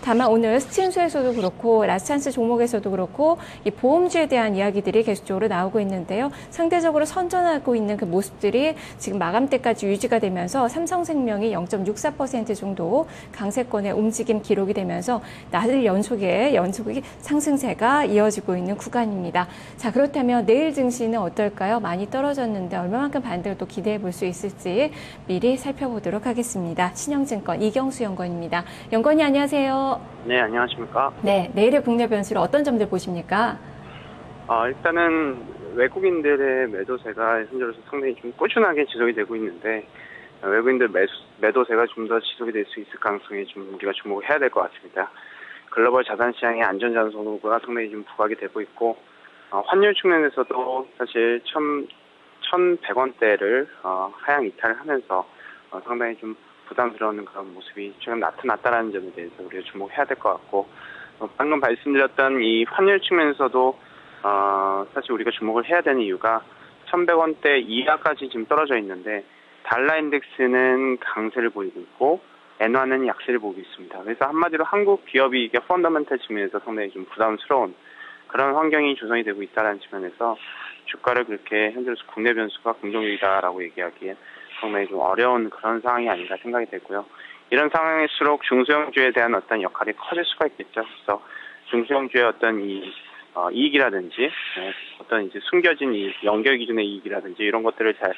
다만 오늘 스팀수에서도 그렇고 라스찬스 종목에서도 그렇고 이 보험주에 대한 이야기들이 계속적으로 나오고 있는데요. 상대적으로 선전하고 있는 그 모습들이 지금 마감때까지 유지가 되면서 삼성생명이 0.64% 정도 강세권의 움직임 기록이 되면서 나흘 연속의 상승세가 이어지고 있는 구간입니다. 자, 그렇다면 내일 증시는 어떨까요? 많이 떨어졌는데 얼마만큼 반등을 또 기대해 볼 수 있을지 미리 살펴보도록 하겠습니다. 신영증권 이경수 연구원입니다. 연구원이 안녕하세요. 네, 안녕하십니까. 네, 내일의 국내 변수를 어떤 점들 보십니까? 일단은 외국인들의 매도세가 현재로서 상당히 좀 꾸준하게 지속이 되고 있는데, 외국인들 매도세가 좀 더 지속이 될 수 있을 가능성에 좀 우리가 주목을 해야 될 것 같습니다. 글로벌 자산 시장의 안전자산 선호가 상당히 좀 부각이 되고 있고, 환율 측면에서도 사실 1,100원대를 하향 이탈하면서 상당히 좀 부담스러운 그런 모습이 지금 나타났다는 점에 대해서 우리가 주목해야 될 것 같고, 방금 말씀드렸던 이 환율 측면에서도 사실 우리가 주목을 해야 되는 이유가 1,100원대 이하까지 지금 떨어져 있는데 달러 인덱스는 강세를 보이고 있고 엔화는 약세를 보이고 있습니다. 그래서 한마디로 한국 기업이 이게 펀더멘털 측면에서 상당히 좀 부담스러운 그런 환경이 조성이 되고 있다는 측면에서 주가를 그렇게 현재로서 국내 변수가 긍정적이다라고 얘기하기에 상당히 좀 어려운 그런 상황이 아닌가 생각이 되고요. 이런 상황일수록 중소형주에 대한 어떤 역할이 커질 수가 있겠죠. 그래서 중소형주의 어떤 이익이라든지 어떤 이제 숨겨진 연결 기준의 이익이라든지 이런 것들을 잘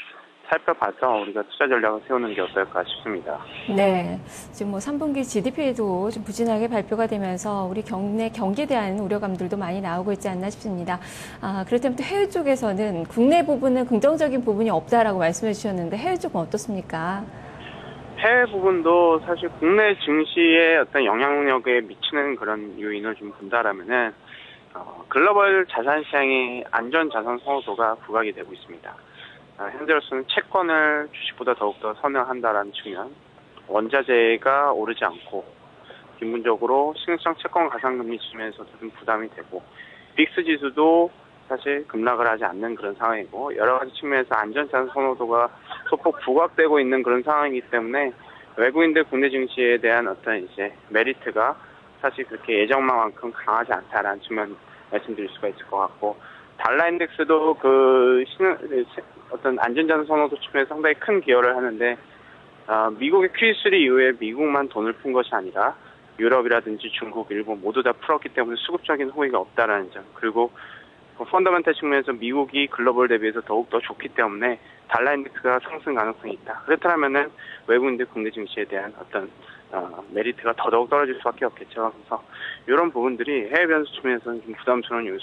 살펴봐서 우리가 투자 전략을 세우는 게 어떨까 싶습니다. 네, 지금 뭐 3분기 GDP도 좀 부진하게 발표가 되면서 우리 국내 경기에 대한 우려감들도 많이 나오고 있지 않나 싶습니다. 그렇다면 또 해외 쪽에서는 국내 부분은 긍정적인 부분이 없다라고 말씀해 주셨는데 해외 쪽은 어떻습니까? 해외 부분도 사실 국내 증시의 어떤 영향력에 미치는 그런 요인을 좀 본다라면은 글로벌 자산 시장의 안전 자산 선호도가 부각이 되고 있습니다. 현재로서는 채권을 주식보다 더욱더 선호한다라는 측면, 원자재가 오르지 않고 기본적으로 신흥성 채권 가상금리 측면에서도 좀 부담이 되고 빅스 지수도 사실 급락을 하지 않는 그런 상황이고 여러 가지 측면에서 안전자산 선호도가 소폭 부각되고 있는 그런 상황이기 때문에 외국인들 국내 증시에 대한 어떤 이제 메리트가 사실 그렇게 예정만큼 강하지 않다라는 측면 말씀드릴 수가 있을 것 같고 달러 인덱스도 어떤 안전자산 선호도 측면에서 상당히 큰 기여를 하는데 미국의 Q3 이후에 미국만 돈을 푼 것이 아니라 유럽이라든지 중국, 일본 모두 다 풀었기 때문에 수급적인 호의가 없다라는 점 그리고 펀더멘털 측면에서 미국이 글로벌 대비해서 더욱더 좋기 때문에 달러 인덱스가 상승 가능성이 있다. 그렇다면은 외국인들 국내 증시에 대한 어떤 메리트가 더더욱 떨어질 수밖에 없겠죠. 그래서 이런 부분들이 해외 변수 측면에서는 좀 부담스러운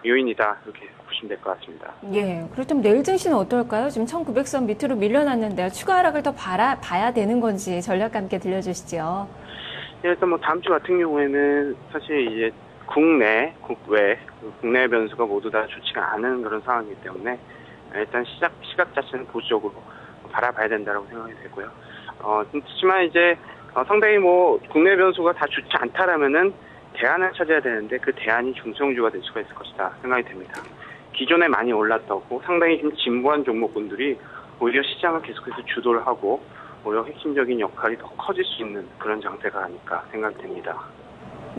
요인이다 이렇게 보시면 될 것 같습니다. 예, 그렇다면 내일 증시는 어떨까요? 지금 1900선 밑으로 밀려났는데요. 추가 하락을 더 봐야 되는 건지 전략과 함께 들려주시죠. 일단 뭐 다음 주 같은 경우에는 사실 이제 국내, 국외, 국내 변수가 모두 다 좋지가 않은 그런 상황이기 때문에 일단 시각 자체는 보수적으로 바라봐야 된다고 생각이 되고요. 그렇지만 이제 상당히 뭐 국내 변수가 다 좋지 않다라면은 대안을 찾아야 되는데 그 대안이 중소형주가 될 수가 있을 것이다 생각이 됩니다. 기존에 많이 올랐다고 상당히 좀 진부한 종목군들이 오히려 시장을 계속해서 주도를 하고 오히려 핵심적인 역할이 더 커질 수 있는 그런 장세가 아닐까 생각이 됩니다.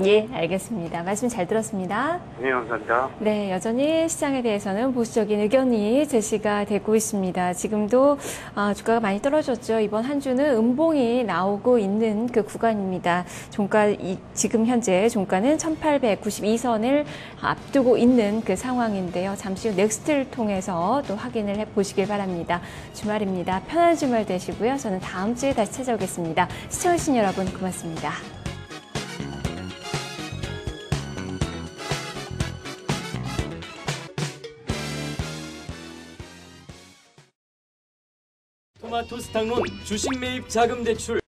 예, 알겠습니다. 말씀 잘 들었습니다. 네, 감사합니다. 네, 여전히 시장에 대해서는 보수적인 의견이 제시가 되고 있습니다. 지금도 주가가 많이 떨어졌죠. 이번 한 주는 음봉이 나오고 있는 그 구간입니다. 지금 현재 종가는 1892선을 앞두고 있는 그 상황인데요. 잠시 후 넥스트를 통해서 또 확인을 해보시길 바랍니다. 주말입니다. 편안한 주말 되시고요. 저는 다음 주에 다시 찾아오겠습니다. 시청해주신 여러분 고맙습니다. 토마토 스탕론 주식 매입 자금 대출